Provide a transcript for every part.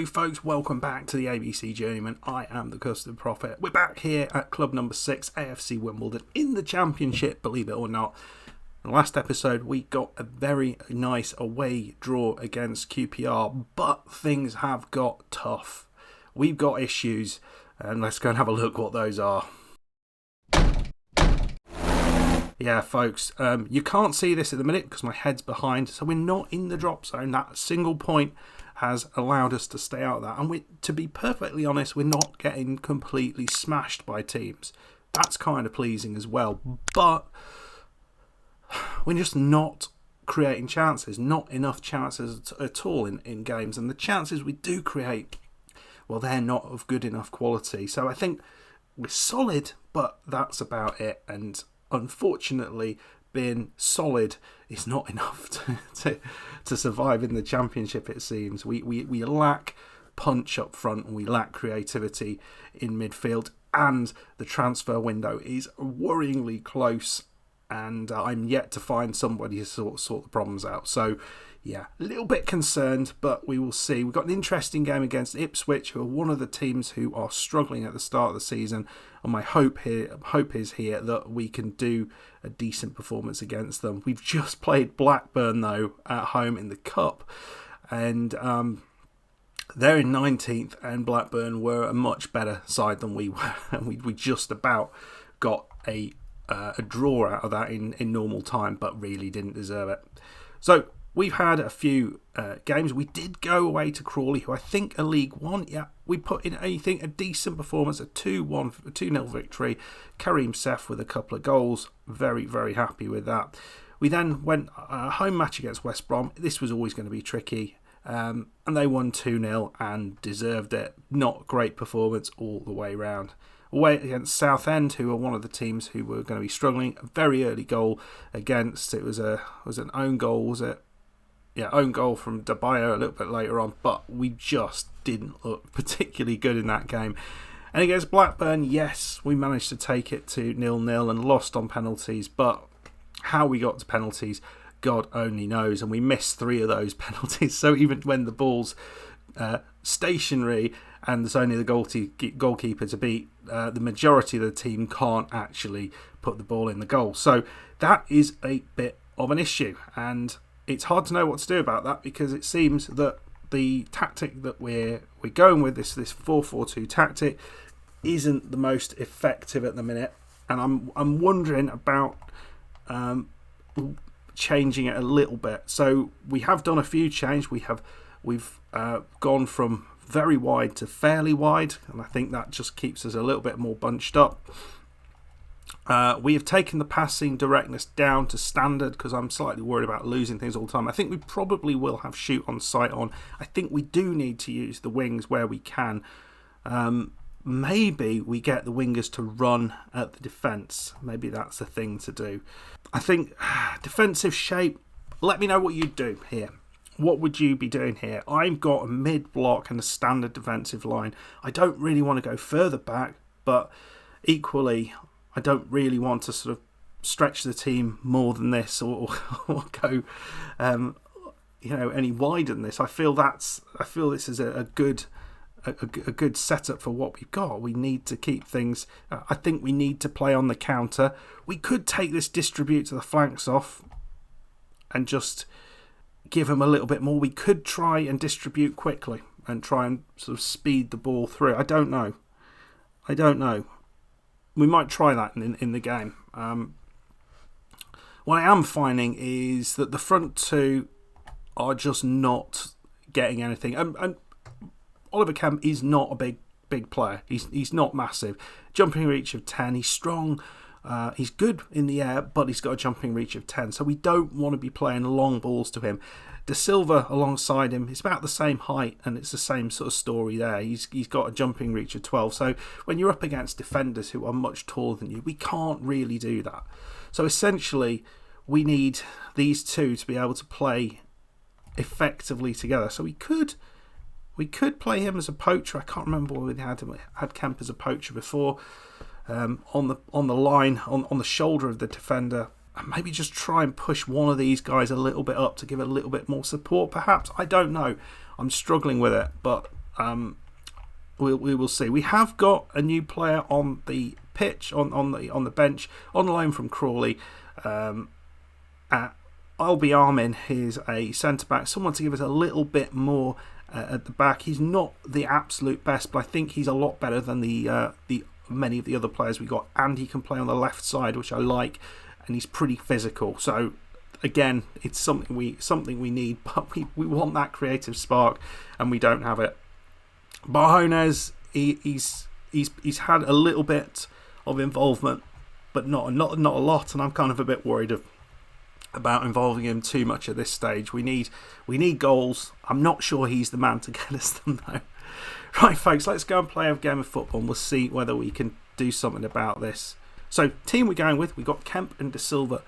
Hello folks, welcome back to the ABC Journeyman. I am the Custard Prophet. We're back here at club number 6, AFC Wimbledon, in the championship, believe it or not. In the last episode we got a very nice away draw against QPR, but things have got tough. We've got issues, and let's go and have a look what those are. Yeah, folks, you can't see this at the minute because my head's behind, so we're not in the drop zone. That single point has allowed us to stay out of that. And to be perfectly honest, we're not getting completely smashed by teams. That's kind of pleasing as well. But we're just not creating chances, not enough chances at all in games. And the chances we do create, well, they're not of good enough quality. So I think we're solid, but that's about it. And unfortunately, being solid is not enough to survive in the championship, it seems. We lack punch up front and we lack creativity in midfield, and the transfer window is worryingly close, and I'm yet to find somebody to sort the problems out. So yeah, a little bit concerned, but we will see. We've got an interesting game against Ipswich, who are one of the teams who are struggling at the start of the season. And my hope is here that we can do a decent performance against them. We've just played Blackburn, though, at home in the Cup. And they're in 19th, and Blackburn were a much better side than we were. And we just about got a draw out of that in normal time, but really didn't deserve it. So we've had a few games. We did go away to Crawley, who I think are League One. Yeah, we put in, I think, a decent performance, a 2-0 victory. Karim Seth with a couple of goals. Very, very happy with that. We then went a home match against West Brom. This was always going to be tricky. And they won 2-0 and deserved it. Not great performance all the way round. Away against Southend, who are one of the teams who were going to be struggling. A very early goal against. It was an own goal, was it? Yeah, own goal from Dabayo a little bit later on, but we just didn't look particularly good in that game. And against Blackburn, yes, we managed to take it to 0-0 and lost on penalties, but how we got to penalties, God only knows, and we missed 3 of those penalties. So even when the ball's stationary and there's only the goalkeeper to beat, the majority of the team can't actually put the ball in the goal. So that is a bit of an issue, and it's hard to know what to do about that, because it seems that the tactic that we're going with, this 4-4-2 tactic, isn't the most effective at the minute, and I'm wondering about changing it a little bit. So we have done a few changes. We've gone from very wide to fairly wide, and I think that just keeps us a little bit more bunched up. We have taken the passing directness down to standard, because I'm slightly worried about losing things all the time. I think we probably will have shoot on sight on. I think we do need to use the wings where we can. Maybe we get the wingers to run at the defence. Maybe that's the thing to do. I think defensive shape, let me know what you'd do here. What would you be doing here? I've got a mid-block and a standard defensive line. I don't really want to go further back, but equally, I don't really want to sort of stretch the team more than this, or go, any wider than this. I feel this is a good setup for what we've got. We need to keep things. I think we need to play on the counter. We could take this distribute to the flanks off and just give them a little bit more. We could try and distribute quickly and try and sort of speed the ball through. I don't know. We might try that in the game. What I am finding is that the front two are just not getting anything. And Oliver Kemp is not a big player. He's not massive. Jumping reach of 10. He's strong. He's good in the air, but he's got a jumping reach of 10. So we don't want to be playing long balls to him. De Silva alongside him is about the same height, and it's the same sort of story there. He's got a jumping reach of 12. So when you're up against defenders who are much taller than you, we can't really do that. So essentially, we need these two to be able to play effectively together. So we could play him as a poacher. I can't remember whether we had Kemp as a poacher before. On the line, on the shoulder of the defender, and maybe just try and push one of these guys a little bit up to give a little bit more support, perhaps. I don't know. I'm struggling with it, but We will see. We have got a new player on the pitch, on the bench, on loan from Crawley. Albi Armin is a centre back, someone to give us a little bit more at the back. He's not the absolute best, but I think he's a lot better than the many of the other players we got, and he can play on the left side, which I like, and he's pretty physical. So again, it's something we need, but we want that creative spark, and we don't have it. Barjones, he's had a little bit of involvement, but not a lot, and I'm kind of a bit worried about involving him too much at this stage. We need goals. I'm not sure he's the man to get us them though. Right, folks, let's go and play a game of football, and we'll see whether we can do something about this. So, team we're going with, we've got Kemp and De Silva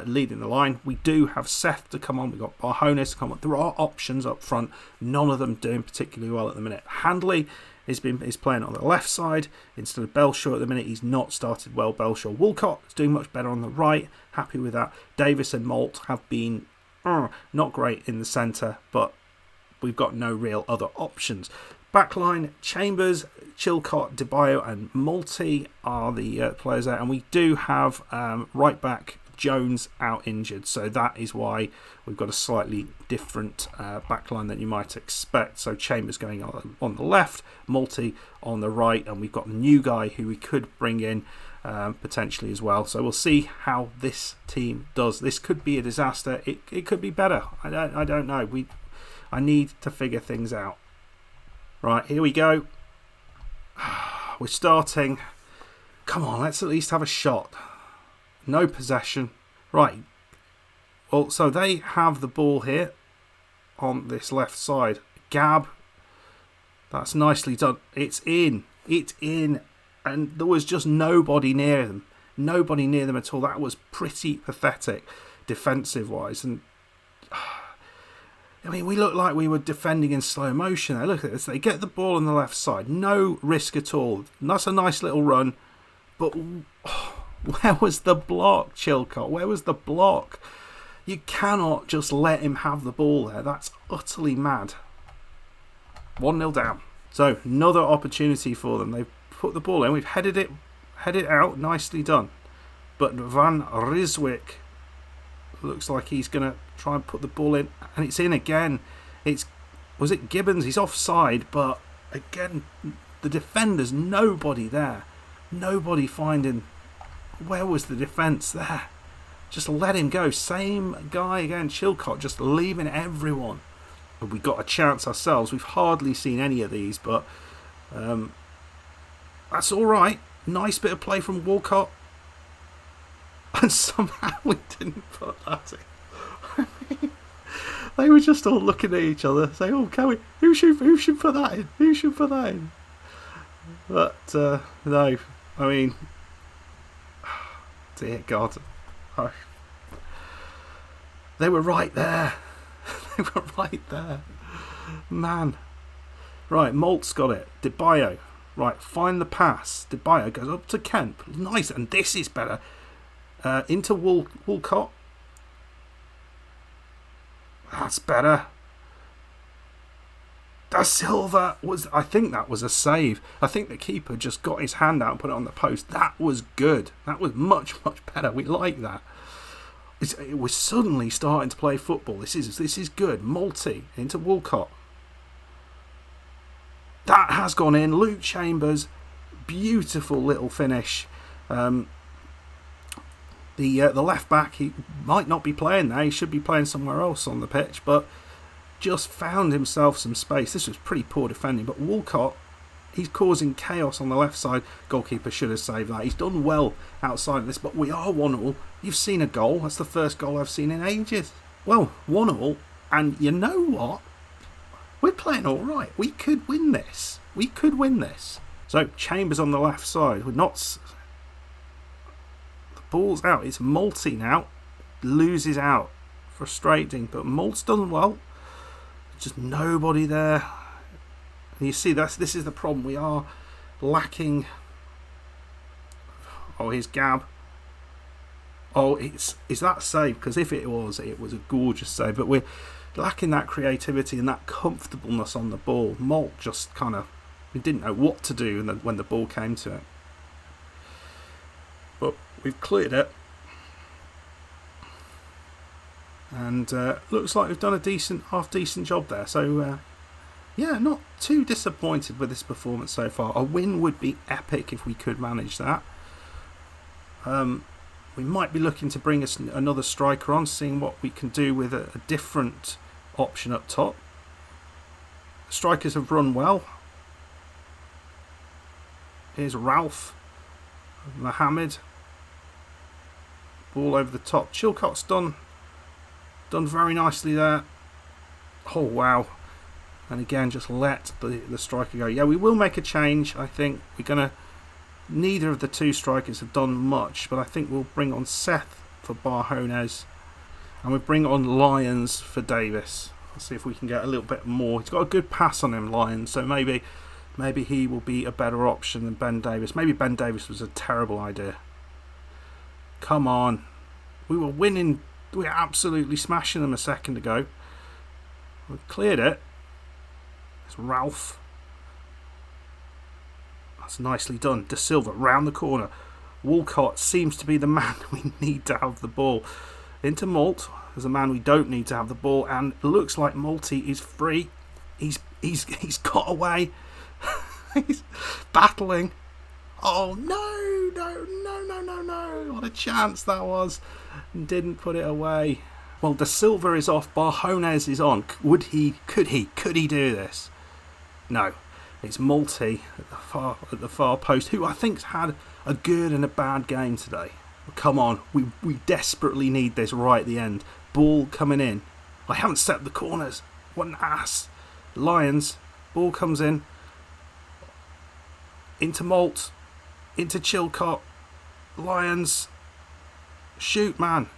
leading the line. We do have Seth to come on. We've got Barjones to come on. There are options up front. None of them doing particularly well at the minute. Handley is playing on the left side instead of Belshaw at the minute. He's not started well, Belshaw. Woolcott is doing much better on the right. Happy with that. Davis and Malt have been not great in the centre, but we've got no real other options. Backline, Chambers, Chilcott, DeBio and Malty are the players there. And we do have right back Jones out injured. So that is why we've got a slightly different backline than you might expect. So Chambers going on the left, Malty on the right. And we've got a new guy who we could bring in potentially as well. So we'll see how this team does. This could be a disaster. It could be better. I don't know. I need to figure things out. Right, here we go. We're starting. Come on, let's at least have a shot. No possession. Right. Well, so they have the ball here on this left side. Gab. That's nicely done. It's in. It's in. And there was just nobody near them. Nobody near them at all. That was pretty pathetic defensive-wise. And I mean, we looked like we were defending in slow motion there. Look at this. They get the ball on the left side. No risk at all. That's a nice little run. But where was the block, Chilcott? Where was the block? You cannot just let him have the ball there. That's utterly mad. 1-0 down. So, another opportunity for them. They've put the ball in. We've headed it out. Nicely done. But Van Rijswijk looks like he's going to try and put the ball in, and it's in again. Was it Gibbons? He's offside, but again, the defenders, nobody there. Nobody finding. Where was the defence there? Just let him go. Same guy again, Chilcott, just leaving everyone. We got a chance ourselves. We've hardly seen any of these, but that's all right. Nice bit of play from Woolcott. And somehow we didn't put that in. I mean, they were just all looking at each other, saying, "Oh, can we? Who should put that in? Who should put that in?" But no, I mean, dear God, they were right there. They were right there, man. Right, Malt's got it. DeBio, right, find the pass. DeBio goes up to Kemp. Nice, and this is better. Into Woolcott. That's better. Da Silva I think that was a save. I think the keeper just got his hand out and put it on the post. That was good. That was much better. We like that. We're suddenly starting to play football. This is good. Malty into Woolcott. That has gone in. Luke Chambers, beautiful little finish. The left back, he might not be playing there. He should be playing somewhere else on the pitch, but just found himself some space. This was pretty poor defending, but Woolcott, he's causing chaos on the left side. Goalkeeper should have saved that. He's done well outside of this, but we are 1-1. You've seen a goal. That's the first goal I've seen in ages. Well, 1-1, and you know what? We're playing all right. We could win this. So Chambers on the left side. We're not. Ball's out. It's Malty now. Loses out. Frustrating, but Malt's done well. Just nobody there. And you see, this is the problem. We are lacking. Oh, here's Gab. Oh, is that save? Because if it was a gorgeous save. But lacking that creativity and that comfortableness on the ball. Malt just kind of, he didn't know what to do when the ball came to it. But we've cleared it. And looks like we've done a half decent job there. So, yeah, not too disappointed with this performance so far. A win would be epic if we could manage that. We might be looking to bring us another striker on, seeing what we can do with a different option up top. Strikers have run well. Here's Ralph, Mohammed. Ball over the top. Chilcott's done very nicely there. Oh wow. And again, just let the striker go. Yeah, we will make a change. I think we're going to... Neither of the two strikers have done much, but I think we'll bring on Seth for Barjones. And we'll bring on Lyons for Davis. Let's see if we can get a little bit more. He's got a good pass on him, Lyons, so maybe he will be a better option than Ben Davis. Maybe Ben Davis was a terrible idea. Come on. We were winning. We were absolutely smashing them a second ago. We've cleared it. It's Ralph. That's nicely done. De Silva round the corner. Walcott seems to be the man we need to have the ball. Into Malt. There's a man we don't need to have the ball, and it looks like Malty is free. He's got away. He's battling. Oh no! What a chance that was. Didn't put it away. Well, De Silva is off. Barjones is on. Could he do this? No. It's Malty at the far post, who I think's had a good and a bad game today. Come on, we desperately need this right at the end. Ball coming in. I haven't set the corners. What an ass. Lyons. Ball comes in. Into Malt. Into Chilcott. Lyons. Shoot, man.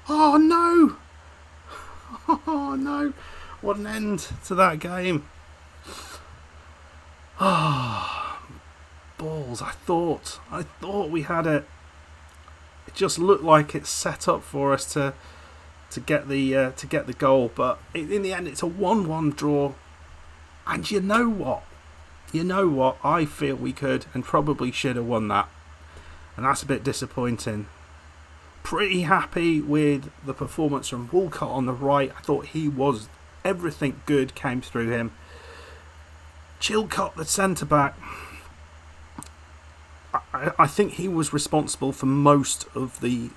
Oh, no. Oh, no. What an end to that game. Ah, balls. I thought we had it. It just looked like it's set up for us to get the goal, but in the end it's a 1-1 draw. And you know what? I feel we could and probably should have won that. And that's a bit disappointing. Pretty happy with the performance from Walcott on the right. I thought everything good came through him. Chilcott, the centre-back, I think he was responsible for most of the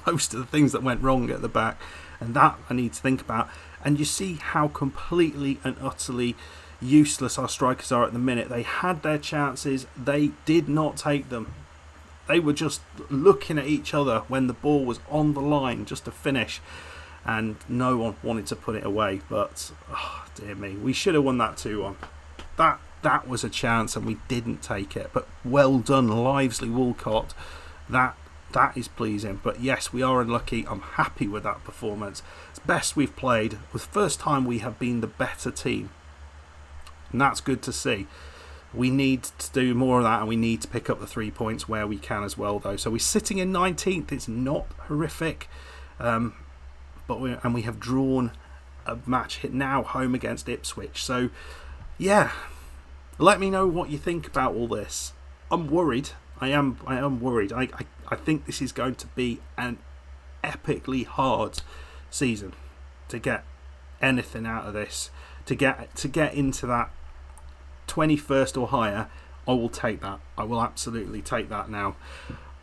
things that went wrong at the back, and that I need to think about. And you see how completely and utterly useless our strikers are at the minute. They had their chances, they did not take them. They were just looking at each other when the ball was on the line just to finish, and no one wanted to put it away. But oh, dear me, we should have won that 2-1. That was a chance and we didn't take it. But well done, Livesley Walcott. That is pleasing. But yes, we are unlucky. I'm happy with that performance. It's best we've played. It was the first time we have been the better team, and that's good to see. We need to do more of that, and we need to pick up the 3 points where we can as well, though. So we're sitting in 19th. It's not horrific, but we have drawn a match hit now home against Ipswich. So yeah, let me know what you think about all this. I'm worried. I am worried. I think this is going to be an epically hard season to get anything out of this. To get into that 21st or higher, I will take that. I will absolutely take that now.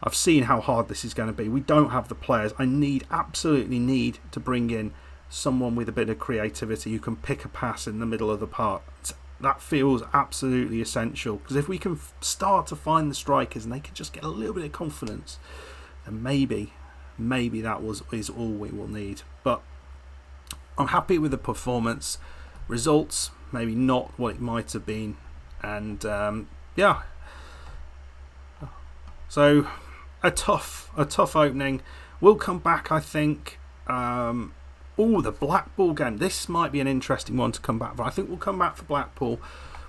I've seen how hard this is going to be. We don't have the players. I absolutely need to bring in someone with a bit of creativity who can pick a pass in the middle of the park. That feels absolutely essential, because if we can start to find the strikers and they can just get a little bit of confidence, then maybe that is all we will need. But I'm happy with the performance. Results, maybe not what it might have been. And yeah. So a tough opening. We'll come back, I think. The Blackpool game. This might be an interesting one to come back for. I think we'll come back for Blackpool.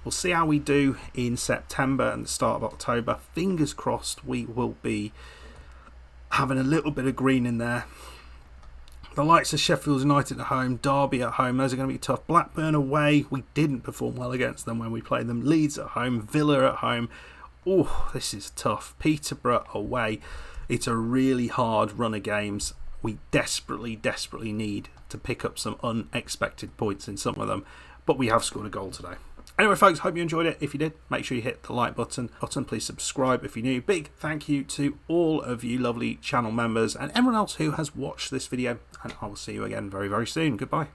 We'll see how we do in September and the start of October. Fingers crossed we will be having a little bit of green in there. The likes of Sheffield United at home, Derby at home, those are going to be tough. Blackburn away, we didn't perform well against them when we played them. Leeds at home, Villa at home. Oh, this is tough. Peterborough away. It's a really hard run of games. We desperately, desperately need to pick up some unexpected points in some of them. But we have scored a goal today. Anyway, folks, hope you enjoyed it. If you did, make sure you hit the like button. Please subscribe if you're new. Big thank you to all of you lovely channel members and everyone else who has watched this video. And I will see you again very, very soon. Goodbye.